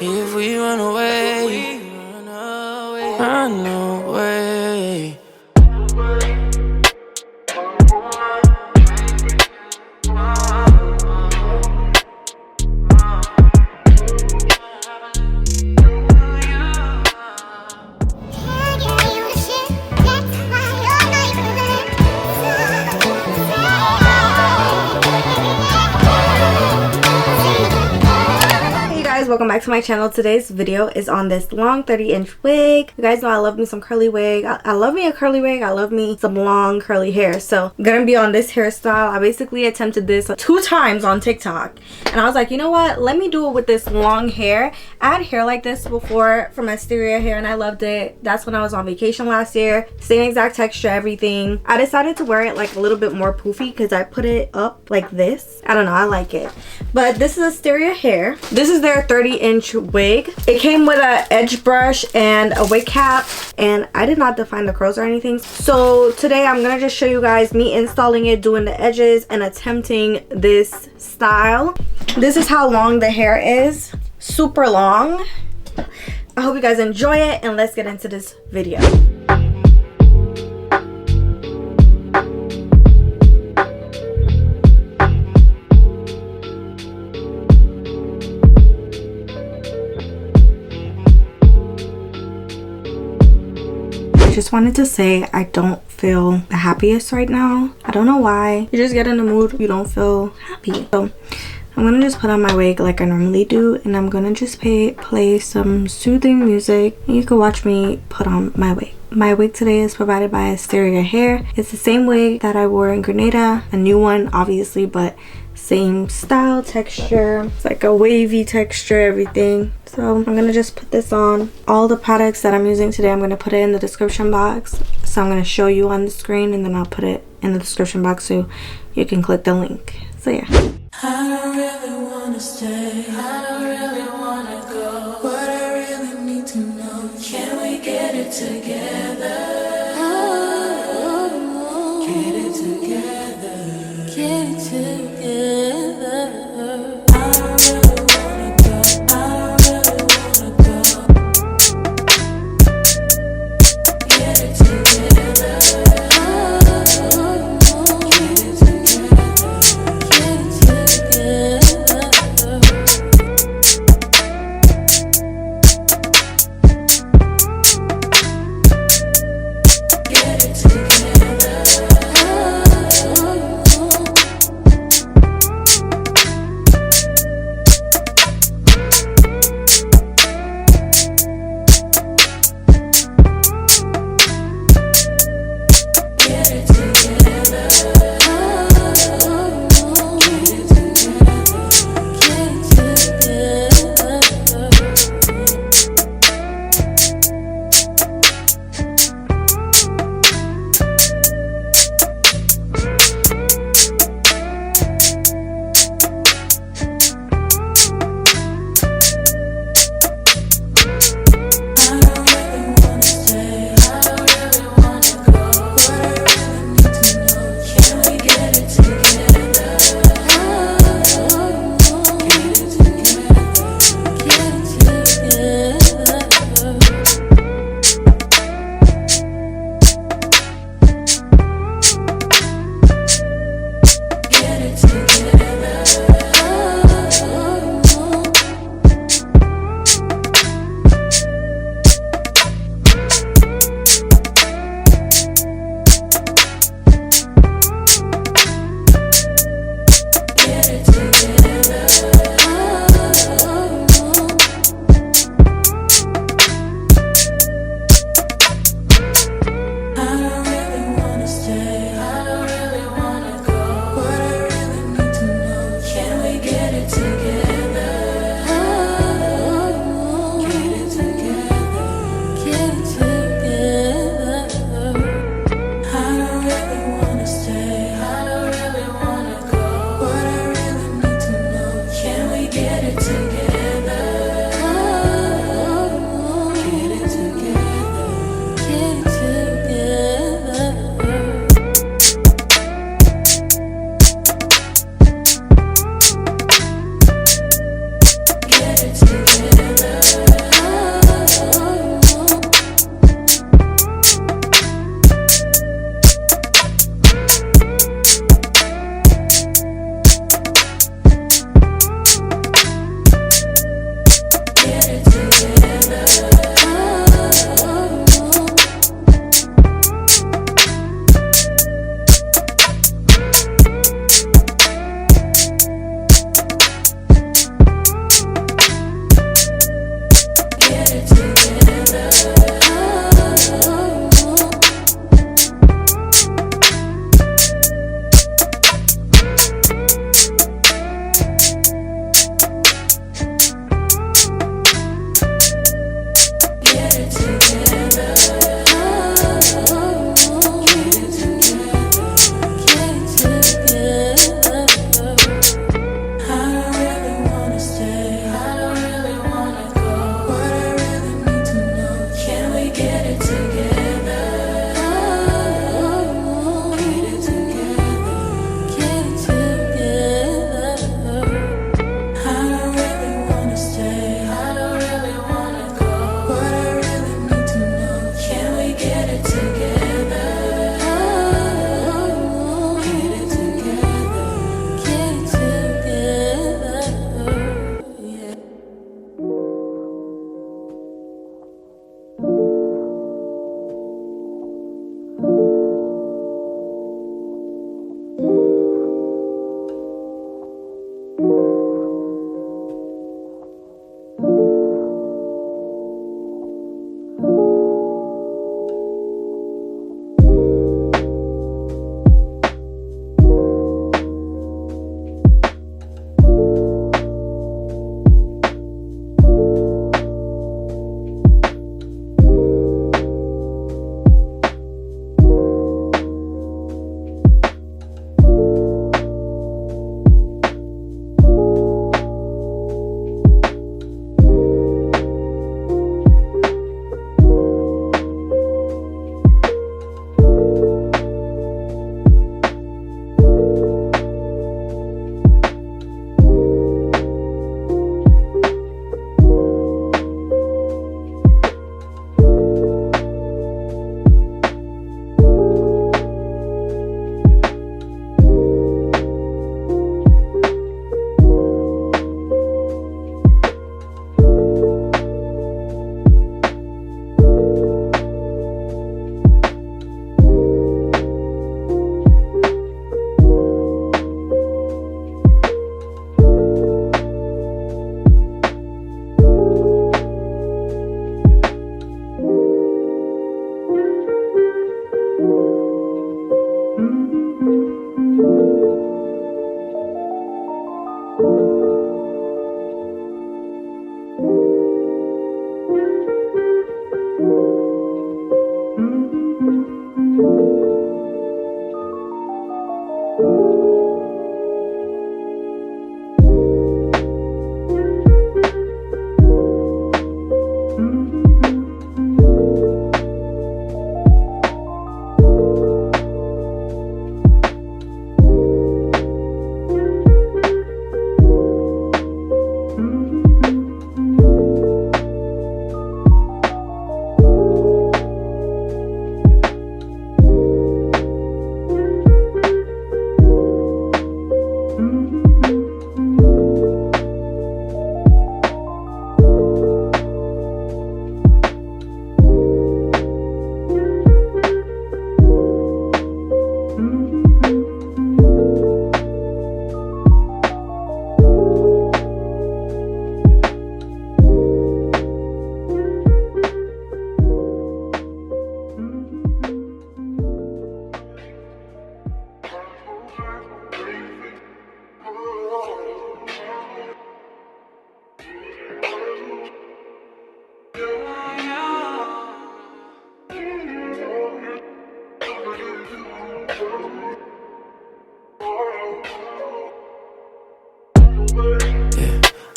If we run away, run away. Welcome back to my channel. Today's video is on this long 30-inch wig. You guys know I love me some curly wig. I love me a curly wig. I love me some long curly hair. So I'm gonna be on this hairstyle. I basically attempted this 2 times on TikTok and I was like, you know what, let me do it with this long hair. I had hair like this before from Asteria hair and I loved it. That's when I was on vacation last year. Same exact texture, everything. I decided to wear it like a little bit more poofy because I put it up like this. I don't know, I like it. But this is Asteria hair. This is their 30-inch wig. It came with an edge brush and a wig cap, and I did not define the curls or anything. So today I'm gonna just show you guys me installing it, doing the edges, and attempting this style. This is how long the hair is. Super long. I hope you guys enjoy it, and let's get into this video. Just wanted to say I don't feel the happiest right now. I don't know why. You just get in the mood, you don't feel happy. So I'm gonna just put on my wig like I normally do, and I'm gonna just play some soothing music, and you can watch me put on my wig. My wig today is provided by Asteria hair. It's the same wig that I wore in Grenada, a new one obviously, but same style, texture. It's like a wavy texture, everything. So I'm gonna just put this on. All the products that I'm using today, I'm gonna put it in the description box. So I'm gonna show you on the screen, and then I'll put it in the description box so you can click the link. So yeah. I don't really wanna stay. I don't really wanna go. What I really need to know, can we get it together? Get it together. Get it together. I don't really wanna go. I don't really wanna go. Get it together. Get it together. Get it together.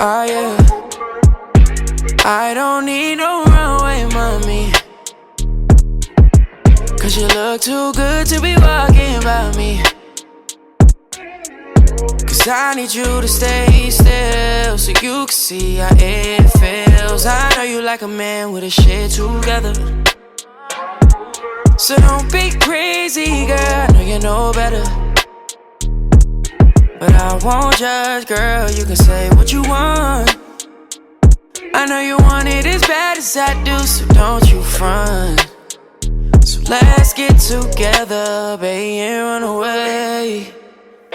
Oh yeah, I don't need no runway, mommy, 'cause you look too good to be walking by me. 'Cause I need you to stay still so you can see how it feels. I know you like a man with his shit together, so don't be crazy, girl, I know you know better. But I won't judge, girl, you can say what you want. I know you want it as bad as I do, so don't you front. So let's get together, baby, and run away.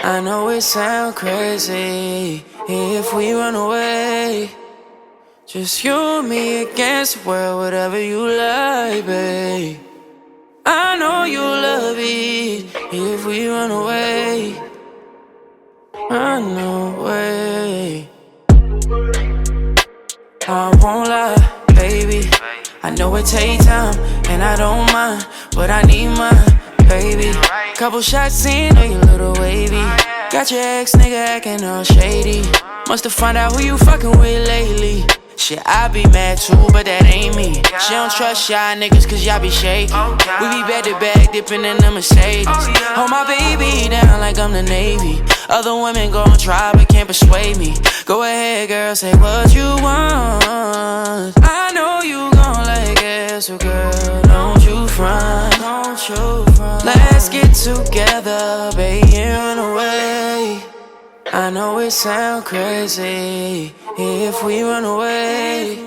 I know it sounds crazy if we run away. Just you and me against the world, whatever you like, babe. I know you love it if we run away. Run away. I won't lie, baby, I know it takes time, and I don't mind, but I need mine, baby. Couple shots in, know you a little wavy. Got your ex nigga acting all shady. Must've found out who you fucking with lately. Shit, I be mad too, but that ain't me. She don't trust y'all niggas 'cause y'all be shaky. We be back to back, dipping in the Mercedes. Hold my baby down like I'm the Navy. Other women gon' try but can't persuade me. Go ahead, girl, say what you want. I know you gon' like it, so girl, don't you front. Don't you front. Let's get together, baby, and run away. I know it sounds crazy if we run away.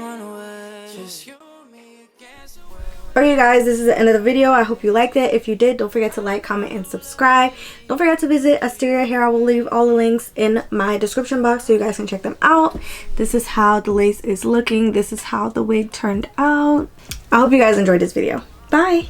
Okay guys, this is the end of the video. I hope you liked it. If you did, don't forget to like, comment, and subscribe. Don't forget to visit Asteria Hair. I will leave all the links in my description box so you guys can check them out. This is how the lace is looking. This is how the wig turned out. I hope you guys enjoyed this video. Bye!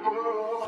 Oh,